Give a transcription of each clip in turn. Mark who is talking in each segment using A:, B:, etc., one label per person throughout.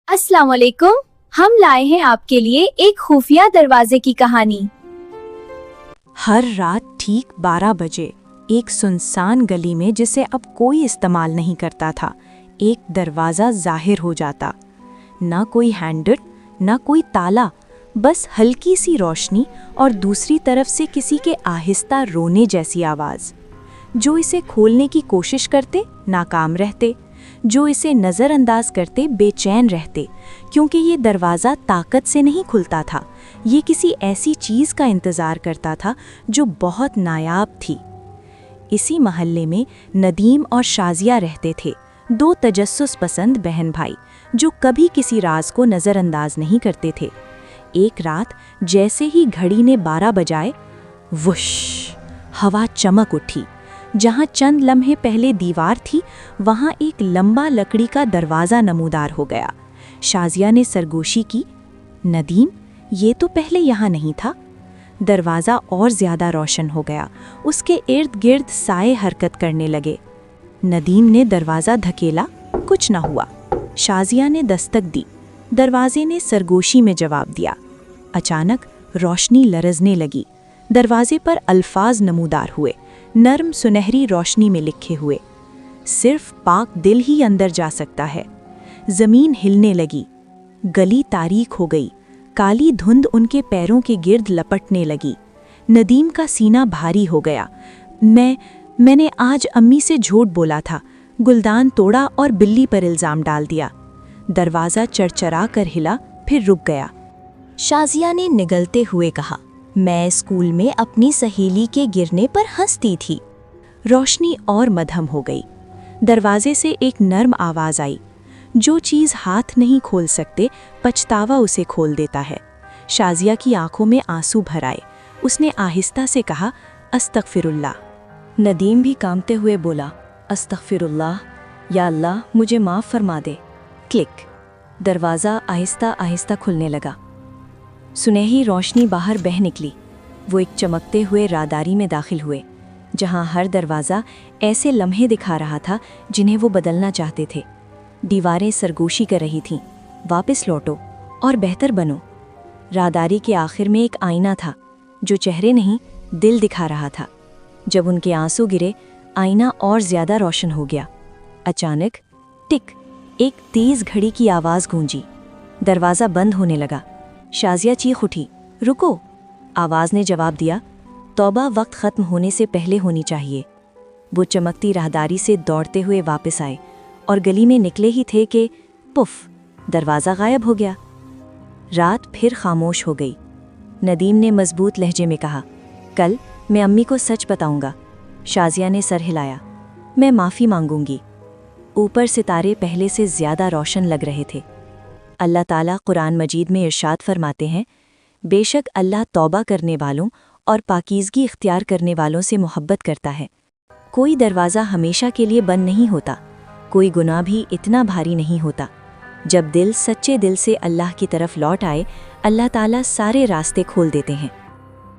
A: अस्सलाम वालेकुम। हम लाए हैं आपके लिए एक खुफिया दरवाजे की कहानी।
B: हर रात ठीक 12 बजे एक सुनसान गली में जिसे अब कोई इस्तेमाल नहीं करता था, एक दरवाज़ा जाहिर हो जाता। ना कोई हैंडल, ना कोई ताला, बस हल्की सी रोशनी और दूसरी तरफ से किसी के आहिस्ता रोने जैसी आवाज़। जो इसे खोलने की कोशिश करते नाकाम रहते, जो इसे नज़रअंदाज करते बेचैन रहते, क्योंकि ये दरवाज़ा ताकत से नहीं खुलता था, ये किसी ऐसी चीज़ का इंतज़ार करता था जो बहुत नायाब थी। इसी महल्ले में नदीम और शाजिया रहते थे, दो तजस्सुस पसंद बहन भाई जो कभी किसी राज को नज़रअंदाज नहीं करते थे। एक रात जैसे ही घड़ी ने 12 बजाए, वुश, हवा चमक उठी। जहाँ चंद लम्हे पहले दीवार थी, वहाँ एक लंबा लकड़ी का दरवाज़ा नमूदार हो गया। शाजिया ने सरगोशी की, नदीम, ये तो पहले यहाँ नहीं था। दरवाज़ा और ज़्यादा रोशन हो गया, उसके इर्द गिर्द साए हरकत करने लगे। नदीम ने दरवाज़ा धकेला, कुछ न हुआ। शाजिया ने दस्तक दी, दरवाजे ने सरगोशी में जवाब दिया। अचानक रोशनी लरजने लगी, दरवाजे पर अल्फाज नमूदार हुए, नर्म सुनहरी रोशनी में लिखे हुए, सिर्फ पाक दिल ही अंदर जा सकता है। ज़मीन हिलने लगी, गली तारीक हो गई, काली धुंध उनके पैरों के गिर्द लपटने लगी। नदीम का सीना भारी हो गया। मैंने आज अम्मी से झूठ बोला था, गुलदान तोड़ा और बिल्ली पर इल्ज़ाम डाल दिया। दरवाज़ा चरचरा कर हिला, फिर रुक गया। शाजिया ने निगलते हुए कहा, मैं स्कूल में अपनी सहेली के गिरने पर हंसती थी। रोशनी और मध्यम हो गई। दरवाजे से एक नर्म आवाज़ आई, जो चीज़ हाथ नहीं खोल सकते, पछतावा उसे खोल देता है। शाजिया की आंखों में आंसू भर आए। उसने आहिस्ता से कहा, अस्तगफिरुल्लाह। नदीम भी कांपते हुए बोला, अस्तगफिरुल्लाह, या अल्लाह मुझे माफ़ फरमा दे। क्लिक, दरवाज़ा आहिस्ता आहिस्ता खुलने लगा। सुनहरी रोशनी बाहर बह निकली। वो एक चमकते हुए रादारी में दाखिल हुए, जहां हर दरवाज़ा ऐसे लम्हे दिखा रहा था जिन्हें वो बदलना चाहते थे। दीवारें सरगोशी कर रही थीं, वापस लौटो और बेहतर बनो। रादारी के आखिर में एक आईना था, जो चेहरे नहीं दिल दिखा रहा था। जब उनके आंसू गिरे, आईना और ज़्यादा रोशन हो गया। अचानक टिक, एक तेज़ घड़ी की आवाज़ गूंजी। दरवाज़ा बंद होने लगा। शाजिया चीख उठी, रुको। आवाज़ ने जवाब दिया, तौबा वक्त ख़त्म होने से पहले होनी चाहिए। वो चमकती राहदारी से दौड़ते हुए वापस आए और गली में निकले ही थे कि पुफ, दरवाज़ा गायब हो गया। रात फिर खामोश हो गई। नदीम ने मजबूत लहजे में कहा, कल मैं अम्मी को सच बताऊंगा। शाजिया ने सर हिलाया, मैं माफ़ी मांगूंगी। ऊपर सितारे पहले से ज़्यादा रोशन लग रहे थे। अल्लाह ताला कुरान मजीद में इरशाद फरमाते हैं, बेशक अल्लाह तौबा करने वालों और पाकीज़गी इख्तियार करने वालों से मोहब्बत करता है। कोई दरवाज़ा हमेशा के लिए बंद नहीं होता, कोई गुनाह भी इतना भारी नहीं होता। जब दिल सच्चे दिल से अल्लाह की तरफ लौट आए, अल्लाह ताला सारे रास्ते खोल देते हैं।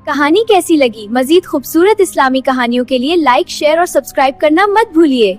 A: कहानी कैसी लगी? मजीद खूबसूरत इस्लामी कहानियों के लिए लाइक, शेयर और सब्सक्राइब करना मत भूलिए।